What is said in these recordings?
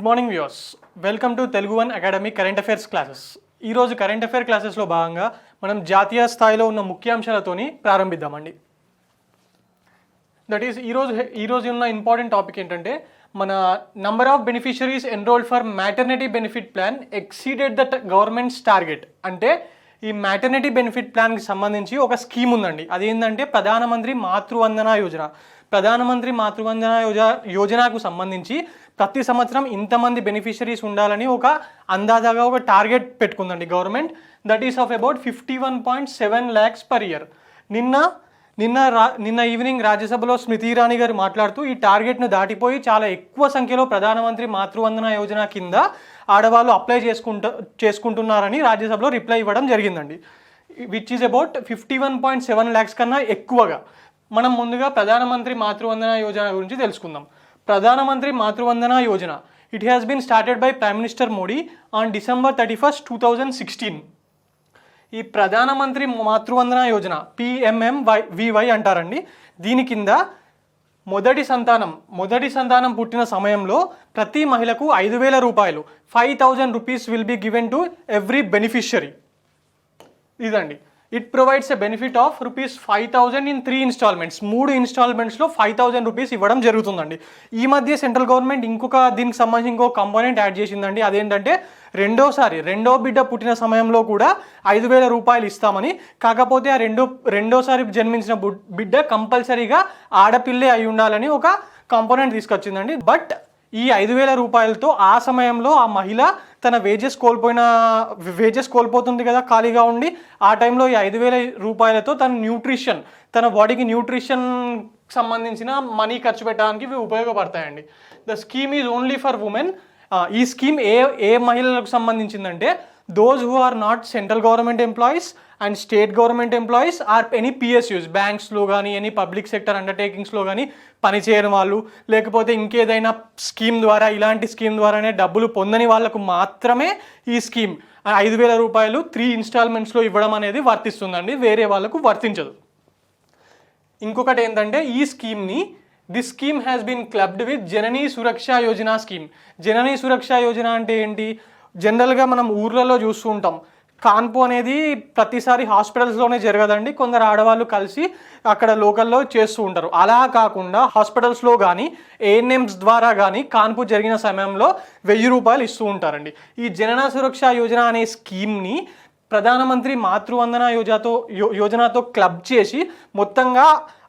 Good morning viewers, welcome to Telugu one academy current affairs classes. ఈరోజు current affair క్లాసెస్లో భాగంగా మనం జాతీయ స్థాయిలో ఉన్న ముఖ్యాంశాలతోని ప్రారంభిద్దామండి. దట్ ఈస్ ఈరోజు ఉన్న ఇంపార్టెంట్ టాపిక్ ఏంటంటే మన number of beneficiaries enrolled for maternity benefit plan exceeded the governments target. అంటే ఈ మ్యాటర్నిటీ బెనిఫిట్ ప్లాన్కి సంబంధించి ఒక స్కీమ్ ఉందండి. అదేంటంటే ప్రధానమంత్రి మాతృవందన యోజన. ప్రధానమంత్రి మాతృవందన యోజనకు సంబంధించి ప్రతి సంవత్సరం ఇంతమంది బెనిఫిషరీస్ ఉండాలని ఒక అందాజాగా ఒక టార్గెట్ పెట్టుకుందండి government. That is of about 51.7 lakhs per year. నిన్న ఈవినింగ్ రాజ్యసభలో స్మృతి ఇరానీ గారు మాట్లాడుతూ ఈ టార్గెట్ను దాటిపోయి చాలా ఎక్కువ సంఖ్యలో ప్రధానమంత్రి మాతృవందన యోజన కింద ఆడవాళ్ళు అప్లై చేసుకుంటున్నారని రాజ్యసభలో రిప్లై ఇవ్వడం జరిగిందండి. విచ్ ఈజ్ అబౌట్ 51.7 lakhs కన్నా ఎక్కువగా. మనం ముందుగా ప్రధానమంత్రి మాతృవందన యోజన గురించి తెలుసుకుందాం. Pradhan Mantri Matru Vandana Yojana it has been started by prime minister Modi on December 31st, 2016. ఈ ప్రధానమంత్రి మాతృవందన యోజన PMMVY అంటారండి. దీని కింద మొదటి సంతానం పుట్టిన సమయంలో ప్రతి మహిళకు 5,000 రూపాయలు 5,000 rupees will be given to every beneficiary. ఇదండి. It provides a benefit of ₹5,000 in 3 installments. 3 installmentsలో 5,000 rupees ఇవ్వడం జరుగుతుందండి. ఈ మధ్య సెంట్రల్ గవర్నమెంట్ దీనికి సంబంధించి ఇంకో కంపోనెంట్ యాడ్ చేసిందండి. అదేంటంటే రెండో బిడ్డ పుట్టిన సమయంలో కూడా 5,000 రూపాయలు ఇస్తామని. కాకపోతే ఆ రెండోసారి జన్మించిన బిడ్డ కంపల్సరీగా ఆడపిల్లే అయి ఉండాలని ఒక కంపోనెంట్ తీసుకొచ్చిందండి. బట్ ఈ 5,000 రూపాయలతో ఆ సమయంలో ఆ మహిళ తన వేజెస్ కోల్పోతుంది కదా ఖాళీగా ఉండి. ఆ టైంలో ఈ 5,000 రూపాయలతో తన బాడీకి న్యూట్రిషన్ సంబంధించిన మనీ ఖర్చు పెట్టడానికి ఇవి ఉపయోగపడతాయండి. The scheme is only for women. ఈ స్కీమ్ ఏ మహిళలకు సంబంధించిందంటే those who are not central government employees and state government employees are any PSUs, బ్యాంక్స్లో కానీ ఎనీ పబ్లిక్ సెక్టర్ అండర్టేకింగ్స్లో కానీ పనిచేయని వాళ్ళు, లేకపోతే ఇంకేదైనా ఇలాంటి స్కీమ్ ద్వారానే డబ్బులు పొందని వాళ్ళకు మాత్రమే ఈ స్కీమ్ 5,000 రూపాయలు 3 installmentsలో ఇవ్వడం అనేది వర్తిస్తుందండి. వేరే వాళ్ళకు వర్తించదు. ఇంకొకటి ఏంటంటే this scheme has been clubbed with Janani Suraksha Yojana scheme. జననీ సురక్ష యోజన అంటే ఏంటి? జనరల్గా మనం ఊర్లలో చూస్తూ ఉంటాం. కాన్పు అనేది ప్రతిసారి హాస్పిటల్స్లోనే జరగదండి. కొందరు ఆడవాళ్ళు కలిసి అక్కడ లోకల్లో చేస్తూ ఉంటారు. అలా కాకుండా హాస్పిటల్స్లో కానీ ANMs ద్వారా కానీ కాన్పు జరిగిన సమయంలో 1,000 రూపాయలు ఇస్తూ ఉంటారండి. ఈ జనన సురక్ష యోజన అనే స్కీమ్ని ప్రధానమంత్రి మాతృవందన యోజనతో క్లబ్ చేసి మొత్తంగా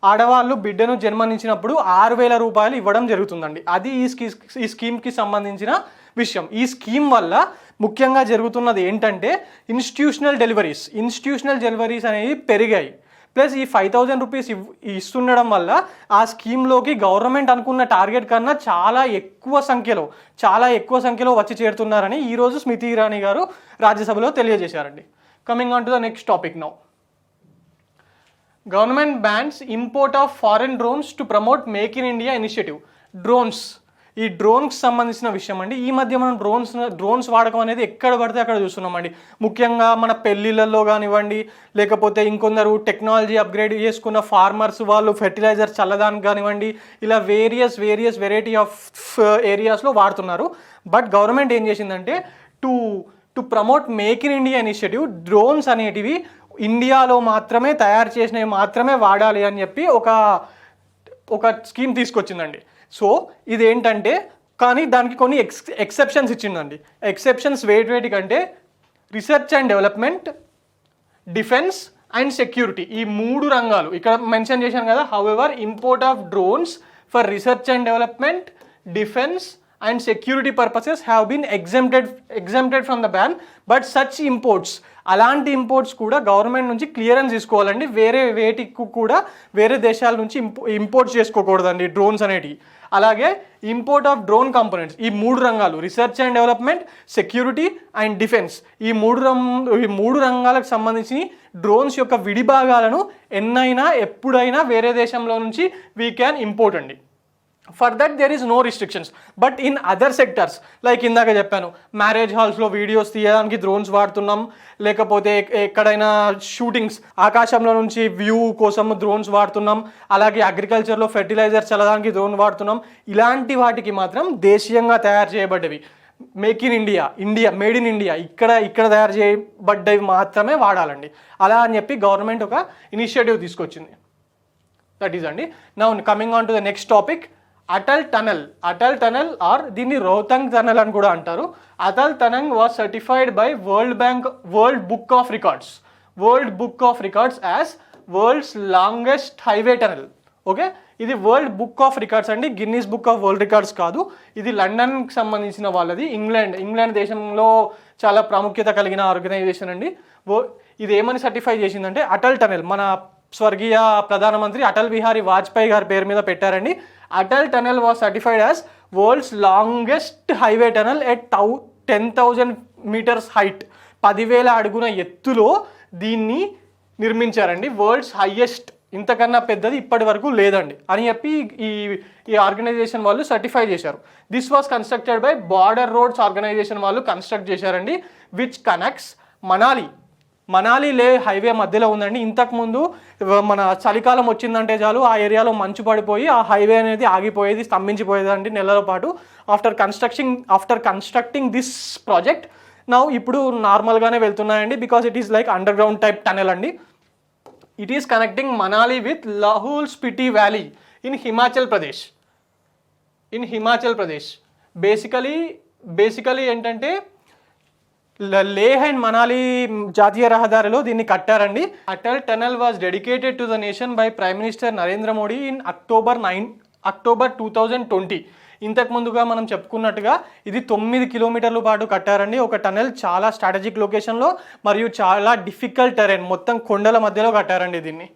ఆడవాళ్ళు బిడ్డను జన్మనించినప్పుడు 6,000 రూపాయలు ఇవ్వడం జరుగుతుందండి. అది ఈ స్కీమ్కి సంబంధించిన విషయం. ఈ స్కీమ్ వల్ల ముఖ్యంగా జరుగుతున్నది ఏంటంటే ఇన్స్టిట్యూషనల్ డెలివరీస్ అనేవి పెరిగాయి. ప్లస్ ఈ 5,000 రూపీస్ ఇస్తుండడం వల్ల ఆ స్కీమ్లోకి గవర్నమెంట్ అనుకున్న టార్గెట్ కన్నా చాలా ఎక్కువ సంఖ్యలో వచ్చి చేరుతున్నారని ఈరోజు స్మృతి ఇరానీ గారు రాజ్యసభలో తెలియజేశారండి. Coming on to the next topic now. Government bans import of foreign drones to promote make in India initiative. ఈ డ్రోన్కి సంబంధించిన విషయం అండి. ఈ మధ్య మనం డ్రోన్స్ వాడకం అనేది ఎక్కడ పడితే అక్కడ చూస్తున్నామండి. ముఖ్యంగా మన పెళ్ళిళ్ళల్లో కానివ్వండి, లేకపోతే ఇంకొందరు టెక్నాలజీ అప్గ్రేడ్ చేసుకున్న ఫార్మర్స్ వాళ్ళు ఫెర్టిలైజర్ చల్లదానికి కానివ్వండి, ఇలా వేరియస్ వెరైటీ ఆఫ్ ఏరియాస్లో వాడుతున్నారు. బట్ గవర్నమెంట్ ఏం చేసిందంటే to promote make in India initiative, drones అనేటివి ఇండియాలో మాత్రమే తయారు చేసినవి మాత్రమే వాడాలి అని చెప్పి ఒక స్కీమ్ తీసుకొచ్చిందండి. సో ఇదేంటంటే కానీ దానికి కొన్ని ఎక్సెప్షన్స్ ఇచ్చిందండి. ఎక్సెప్షన్స్ వేటి కంటే research and development, defence and security, ఈ 3 రంగాలు ఇక్కడ మెన్షన్ చేశాను కదా. However import of drones for research and development, defence and security purposes have been exempted from the ban, but such imports, అలాంటి ఇంపోర్ట్స్ కూడా government నుంచి క్లియరెన్స్ తీసుకోవాలండి. వేరే దేశాల నుంచి ఇంపోర్ట్ చేసుకోకూడదండి డ్రోన్స్ అనేటివి. అలాగే ఇంపోర్ట్ ఆఫ్ డ్రోన్ కంపోనెంట్స్, ఈ 3 రంగాలు research and development, security and defence, ఈ 3 రంగాలకు సంబంధించి డ్రోన్స్ యొక్క విడిభాగాలను ఎప్పుడైనా వేరే దేశంలో నుంచి వీ క్యాన్ ఇంపోర్ట్ అండి. For that there is no restrictions. But in other sectors like ఇందాక చెప్పాను, మ్యారేజ్ హాల్స్లో వీడియోస్ తీయడానికి డ్రోన్స్ వాడుతున్నాం, లేకపోతే ఎక్కడైనా షూటింగ్స్ ఆకాశంలో నుంచి వ్యూ కోసం డ్రోన్స్ వాడుతున్నాం, అలాగే అగ్రికల్చర్లో ఫెర్టిలైజర్స్ చల్లడానికి డ్రోన్ వాడుతున్నాం. ఇలాంటి వాటికి మాత్రం దేశీయంగా తయారు చేయబడ్డవి, make in India, made in India, ఇక్కడ తయారు చేయబడ్డవి మాత్రమే వాడాలండి. అలా అని చెప్పి గవర్నమెంట్ ఒక ఇనిషియేటివ్ తీసుకొచ్చింది. దట్ ఈస్ అండి. Now coming on to the next topic, Atal tunnel or దీన్ని రోహతంగ్ టనల్ అని కూడా అంటారు. Atal tunnel was certified by world book of records as world's longest highway tunnel. Okay, ఇది వరల్డ్ బుక్ ఆఫ్ రికార్డ్స్ అండి, Guinness book of world records కాదు. ఇది లండన్కి సంబంధించిన వాళ్ళది, ఇంగ్లాండ్ దేశంలో చాలా ప్రాముఖ్యత కలిగిన ఆర్గనైజేషన్ అండి. ఇది ఏమని సర్టిఫై చేసిందంటే అటల్ టనల్ మన స్వర్గీయ ప్రధానమంత్రి అటల్ బిహారీ వాజ్పేయి గారి పేరు మీద పెట్టారండి. Atal tunnel was certified as world's longest highway tunnel at 10,000 metres height. 10,000 అడుగున ఎత్తులో దీన్ని నిర్మించారండి. వరల్డ్స్ హైయెస్ట్, ఇంతకన్నా పెద్దది ఇప్పటి వరకు లేదండి అని చెప్పి ఈ ఆర్గనైజేషన్ వాళ్ళు సర్టిఫై చేశారు. This was constructed by border roads organisation వాళ్ళు కన్స్ట్రక్ట్ చేశారండి, which connects Manali Leh highway మధ్యలో ఉందండి. ఇంతకుముందు మన చలికాలం వచ్చిందంటే చాలు ఆ ఏరియాలో మంచు పడిపోయి ఆ హైవే అనేది ఆగిపోయేది, స్తంభించిపోయేదండి నెలల పాటు. After constructing this project now ఇప్పుడు నార్మల్గానే వెళ్తున్నాయండి, because it is like underground type tunnel అండి. It is connecting Manali with Lahaul Spiti valley in Himachal Pradesh. Basically ఏంటంటే లేహ్ అండ్ మనాలి జాతీయ రహదారిలో దీన్ని కట్టారండి. Atal tunnel was dedicated to the nation by prime minister Narendra Modi in October 2020. ఇంతకు ముందుగా మనం చెప్పుకున్నట్టుగా ఇది 9 కిలోమీటర్ల పాటు కట్టారండి. ఒక టనెల్ చాలా స్ట్రాటజిక్ లొకేషన్లో మరియు చాలా డిఫికల్ట్ టెరెన్, మొత్తం కొండల మధ్యలో కట్టారండి దీన్ని.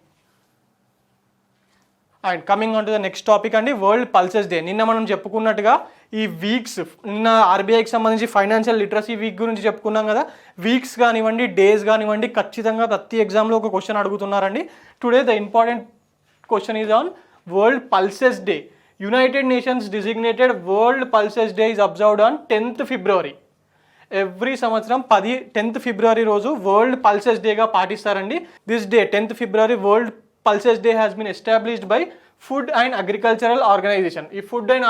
And coming on to the next topic అండి, వరల్డ్ పల్సెస్ డే. నిన్న మనం చెప్పుకున్నట్టుగా ఈ వీక్స్, నిన్న ఆర్బీఐకి సంబంధించి ఫైనాన్షియల్ లిటరసీ వీక్ గురించి చెప్పుకున్నాం కదా. వీక్స్ కానివ్వండి, డేస్ కానివ్వండి, ఖచ్చితంగా ప్రతి ఎగ్జామ్లో ఒక క్వశ్చన్ అడుగుతున్నారండి. Today the important question is on world pulses day. United Nations designated world pulses day is observed on 10th February. Every సంవత్సరం 10th ఫిబ్రవరి రోజు వరల్డ్ పల్సెస్ డేగా పాటిస్తారండి. This day 10th February world pulses day has been established by food and agricultural organisation. ఈ food and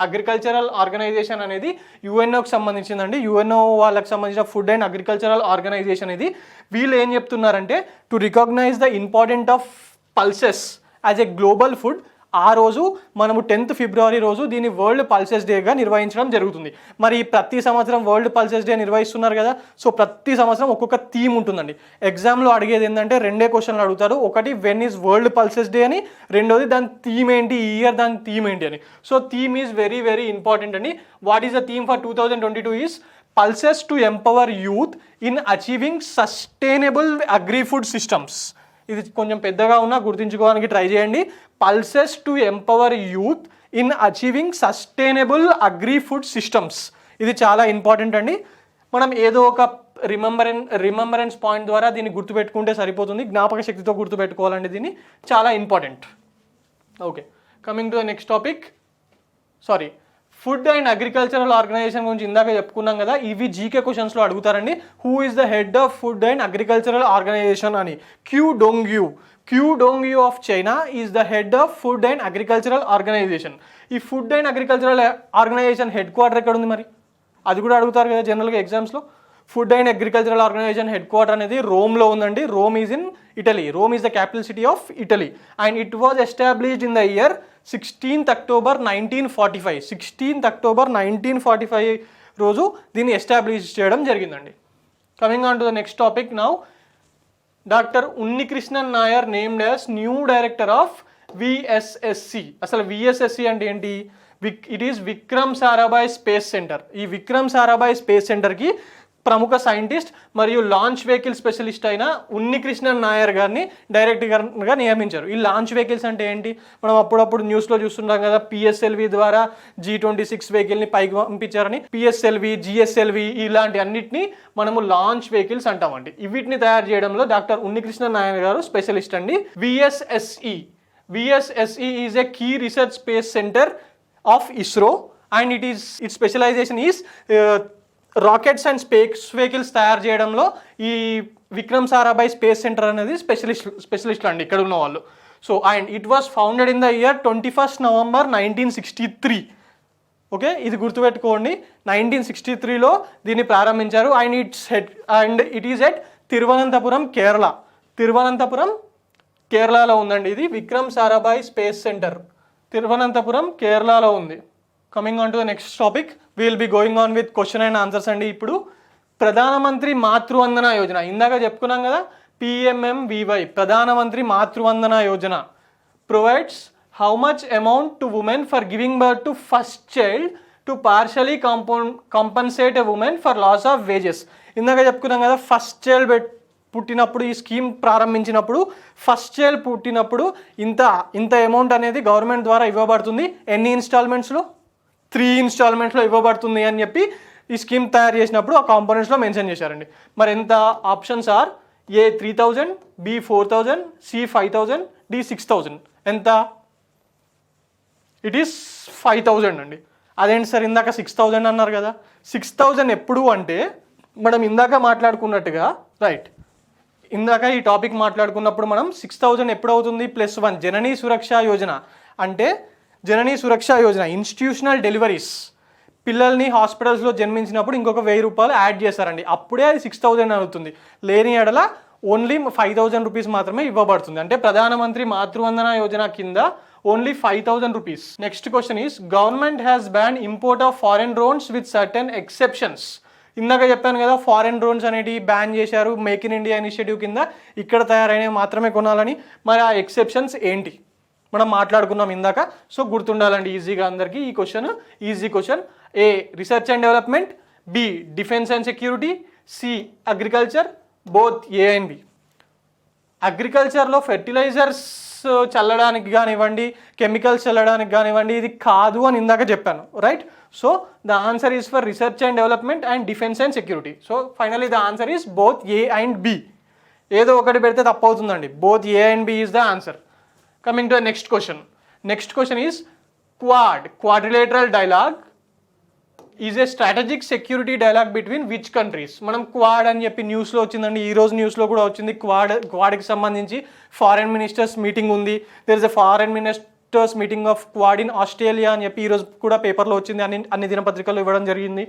agricultural organisation అనేది యుఎన్ఓకి సంబంధించిందండి. UNO వాళ్ళకి సంబంధించిన ఫుడ్ అండ్ అగ్రికల్చరల్ ఆర్గనైజేషన్ ఇది. వీళ్ళు ఏం చెప్తున్నారంటే to recognise the important of pulses as a global food. ఆ రోజు మనము 10th ఫిబ్రవరి రోజు దీన్ని వరల్డ్ పల్సెస్ డేగా నిర్వహించడం జరుగుతుంది. మరి ప్రతి సంవత్సరం వరల్డ్ పల్సెస్ డే నిర్వహిస్తున్నారు కదా, సో ప్రతి సంవత్సరం ఒక్కొక్క థీమ్ ఉంటుందండి. ఎగ్జామ్లో అడిగేది ఏంటంటే 2 క్వశ్చన్లు అడుగుతారు. ఒకటి when is world pulses day అని, రెండోది దాని థీమ్ ఏంటి, ఈ ఇయర్ దాని థీమ్ ఏంటి అని. So theme is very very important అండి. What is the theme for 2022 is pulses to empower youth in achieving sustainable agri food systems. ఇది కొంచెం పెద్దగా ఉన్నా గుర్తుంచుకోవడానికి ట్రై చేయండి. Pulses to empower youth in achieving sustainable agri food systems. ఇది చాలా important అండి. మనం ఏదో ఒక రిమెంబరెన్స్ పాయింట్ ద్వారా దీన్ని గుర్తుపెట్టుకుంటే సరిపోతుంది. జ్ఞాపక శక్తితో గుర్తుపెట్టుకోవాలండి, దీన్ని చాలా important. Okay, coming to the next topic. Food and agricultural organisation గురించి ఇందాక చెప్పుకున్నాం కదా, ఇవి జీకే క్వశ్చన్స్లో అడుగుతారండి. Who is the head of food and agricultural organisation అని. Qu Dongyu of China is the head of food and agricultural organisation. ఈ food and agricultural organisation head quarter ఎక్కడ ఉంది మరి, అది కూడా అడుగుతారు కదా జనరల్గా ఎగ్జామ్స్లో. Food and agricultural organisation head quarter అనేది రోమ్లో ఉందండి. Rome is in Italy. Rome is the capital city of Italy and it was established in the year 16th October 1945. 16th October 1945 రోజు దీన్ని ఎస్టాబ్లిష్ చేయడం జరిగిందండి. Coming on to the next topic now. Doctor Unnikrishnan Nair named as new director of VSSC. అసలు VSSC అంటే ఏంటి? It is Vikram Sarabhai space centre. ఈ Vikram Sarabhai space సెంటర్కి ప్రముఖ సైంటిస్ట్ మరియు లాంచ్ వెహికల్ స్పెషలిస్ట్ అయిన ఉన్నికృష్ణన్ నాయర్ గారిని డైరెక్టర్గా నియమించారు. ఈ లాంచ్ వెహికల్స్ అంటే ఏంటి? మనం అప్పుడప్పుడు న్యూస్లో చూస్తుంటాం కదా, పిఎస్ఎల్వి ద్వారా G26 వెహికల్ని పైకి పంపించారని. పిఎస్ఎల్వి, జిఎస్ఎల్వి ఇలాంటి అన్నిటినీ మనము లాంచ్ వెహికల్స్ అంటామండి. వీటిని తయారు చేయడంలో డాక్టర్ ఉన్నికృష్ణన్ నాయర్ గారు స్పెషలిస్ట్ అండి. VSSE is a key research space centre of ISRO and it specialization is rockets and space vehicles తయారు చేయడంలో ఈ విక్రమ్ సారాభాయ్ స్పేస్ సెంటర్ అనేది స్పెషలిస్ట్ అండి ఇక్కడ ఉన్న వాళ్ళు. So and it was founded in the year 21 November 1963. Okay, ఇది గుర్తుపెట్టుకోండి. 1963లో దీన్ని ప్రారంభించారు and it is at Thiruvananthapuram, Kerala. Thiruvananthapuram కేరళలో ఉందండి. ఇది విక్రమ్ సారాభాయ్ స్పేస్ సెంటర్ తిరువనంతపురం కేరళలో ఉంది. Coming on to the next topic, will be going on with question and answers అండి. ఇప్పుడు ప్రధానమంత్రి మాతృవందన యోజన, ఇందాక చెప్పుకున్నాం కదా, PMMVY Pradhan Mantri Matru Vandana Yojana provides how much amount to women for giving birth to first child to partially compensate a women for loss of wages. ఇందాక చెప్పుకున్నాం కదా, first child పుట్టినప్పుడు ఈ స్కీమ్ ప్రారంభించినప్పుడు ఫస్ట్ చైల్డ్ పుట్టినప్పుడు ఇంత అమౌంట్ అనేది గవర్నమెంట్ ద్వారా ఇవ్వబడుతుంది. ఎన్ని ఇన్స్టాల్మెంట్స్లో? 3 ఇన్స్టాల్మెంట్స్లో ఇవ్వబడుతుంది అని చెప్పి ఈ స్కీమ్ తయారు చేసినప్పుడు ఆ కాంపోనెంట్స్లో మెన్షన్ చేశారండి. మరి ఎంత? Options are A 3,000, B 4,000, C 5,000, D 6,000. ఎంత? ఇట్ ఈస్ 5,000 అండి. అదేంటి సార్ ఇందాక 6,000 అన్నారు కదా? 6,000 ఎప్పుడు అంటే మనం ఇందాక మాట్లాడుకున్నట్టుగా, రైట్, ఇందాక ఈ టాపిక్ మాట్లాడుకున్నప్పుడు మనం 6,000 ఎప్పుడు అవుతుంది? +1 జననీ సురక్ష యోజన. అంటే జననీ సురక్ష యోజన ఇన్స్టిట్యూషనల్ డెలివరీస్, పిల్లల్ని హాస్పిటల్స్లో జన్మించినప్పుడు ఇంకొక 1,000 రూపాయలు యాడ్ చేస్తారండి. అప్పుడే అది 6,000 అవుతుంది. లేని ఎడల ఓన్లీ 5,000 రూపీస్ మాత్రమే ఇవ్వబడుతుంది. అంటే ప్రధానమంత్రి మాతృవందన యోజన కింద only 5,000 rupees. Next question is, government has ban import of foreign drones with certain exceptions. ఇందాక చెప్పాను కదా, ఫారెన్ డ్రోన్స్ అనేవి బ్యాన్ చేశారు మేక్ ఇన్ ఇండియా ఇనిషియేటివ్ కింద, ఇక్కడ తయారైనవి మాత్రమే కొనాలని. మరి ఆ ఎక్సెప్షన్స్ ఏంటి మనం మాట్లాడుకున్నాం ఇందాక. సో గుర్తుండాలండి ఈజీగా అందరికీ ఈ question, easy question. A research and development, B defence and security, C agriculture. Both A and B. అగ్రికల్చర్లో ఫెర్టిలైజర్స్ చల్లడానికి కానివ్వండి, కెమికల్స్ చల్లడానికి కానివ్వండి, ఇది కాదు అని ఇందాక చెప్పాను, right. So the answer is for research and development and defence and security. So finally the answer is both A and B. ఏదో ఒకటి పెడితే తప్పు అవుతుందండి. Both A and B is the answer. Coming to the next question. Next question is quadrilateral dialogue is a strategic security dialogue between which countries. మనం quad అని చెప్పి న్యూస్లో వచ్చిందండి, ఈరోజు న్యూస్లో కూడా వచ్చింది. క్వాడ్కి సంబంధించి ఫారెన్ మినిస్టర్స్ మీటింగ్ ఉంది. There is a foreign ministers meeting of quad in Australia అని చెప్పి ఈరోజు కూడా పేపర్లో వచ్చింది, అన్ని దినపత్రికల్లో ఇవ్వడం జరిగింది.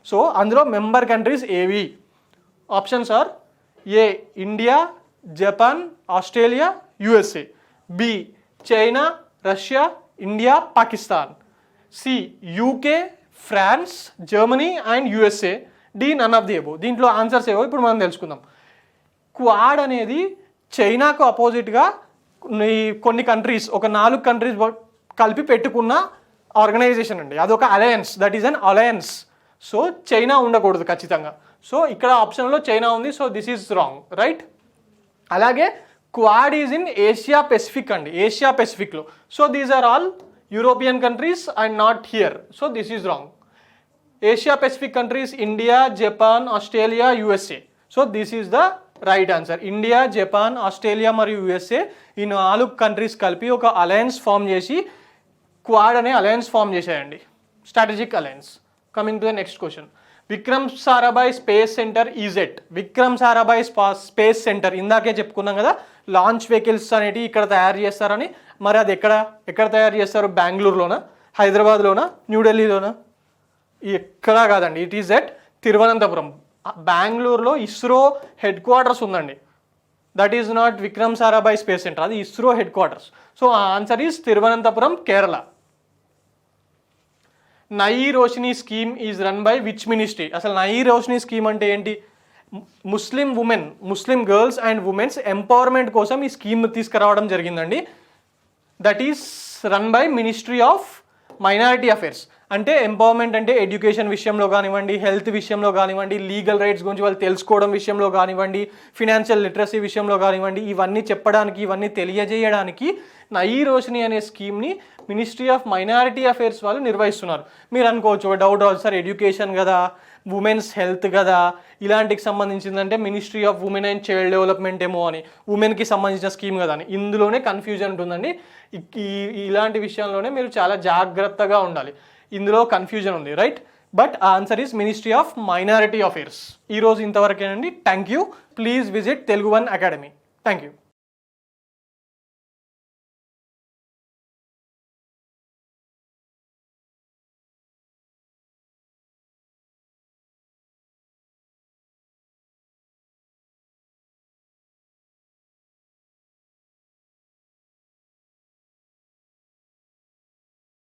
సో అందులో మెంబర్ కంట్రీస్ ఏవి? Options are A India, Japan, Australia, USA. B China, Russia, India, Pakistan. C UK, France, Germany and USA. D none of the above. దీంట్లో ఆన్సర్స్ ఏవో ఇప్పుడు మనం తెలుసుకుందాం. క్వాడ్ అనేది చైనాకు అపోజిట్గా కొన్ని కంట్రీస్, ఒక 4 కంట్రీస్ కలిపి పెట్టుకున్న ఆర్గనైజేషన్ అండి. అదొక alliance, that is an alliance. So China ఉండకూడదు ఖచ్చితంగా. సో ఇక్కడ ఆప్షన్లో చైనా ఉంది. So this is wrong, right. అలాగే Quad is in Asia Pacific అండి, ఏషియా పెసిఫిక్లో. So these are all European countries and not here. So this is wrong. Asia Pacific countries India, Japan, Australia, USA. So this is the right answer. India, Japan, Australia మరియు USA ఈ 4 countries కలిపి ఒక alliance form చేసి Quad అనే alliance form చేశాయండి, strategic alliance. Coming to the next question. Vikram Sarabhai space centre is at. Vikram Sarabhai space centre ఇందాకే చెప్పుకున్నాం కదా, లాంచ్ వెహికల్స్ అనేవి ఇక్కడ తయారు చేస్తారని. మరి అది ఎక్కడ తయారు చేస్తారు? బెంగళూరులోనా, హైదరాబాద్లోనా, న్యూఢిల్లీలోనా? ఎక్కడా కాదండి, ఇట్ ఈజ్ ఎట్ తిరువనంతపురం. బెంగళూరులో ఇస్రో హెడ్ క్వార్టర్స్ ఉందండి. That is not Vikram Sarabhai space centre, అది ISRO head quarters. So answer is Thiruvananthapuram, Kerala. Nai Roshni scheme is run by which ministry. అసలు నయీ రోషిని స్కీమ్ అంటే ఏంటి? Muslim girls and women's empowerment కోసం ఈ స్కీమ్ తీసుకురావడం జరిగిందండి. That is run by ministry of minority affairs. అంటే empowerment అంటే ఎడ్యుకేషన్ విషయంలో కానివ్వండి, హెల్త్ విషయంలో కానివ్వండి, లీగల్ రైట్స్ గురించి వాళ్ళు తెలుసుకోవడం విషయంలో కానివ్వండి, ఫినాన్షియల్ లిటరసీ విషయంలో కానివ్వండి, ఇవన్నీ చెప్పడానికి, ఇవన్నీ తెలియజేయడానికి నయీ రోషిని అనే స్కీమ్ని మినిస్ట్రీ ఆఫ్ మైనారిటీ అఫేర్స్ వాళ్ళు నిర్వహిస్తున్నారు. మీరు అనుకోవచ్చు, ఒక డౌట్ రావచ్చు, సార్ ఎడ్యుకేషన్ కదా, ఉమెన్స్ హెల్త్ కదా, ఇలాంటికి సంబంధించిందంటే ministry of women and child development ఏమో అని, ఉమెన్కి సంబంధించిన స్కీమ్ కదా అని, ఇందులోనే కన్ఫ్యూజన్ ఉంటుందండి. ఇలాంటి విషయంలోనే మీరు చాలా జాగ్రత్తగా ఉండాలి. ఇందులో కన్ఫ్యూజన్ ఉంది, right? But answer is ministry of minority affairs. ఈరోజు ఇంతవరకేనండి. Thank you. Please visit Telugu one academy. Thank you.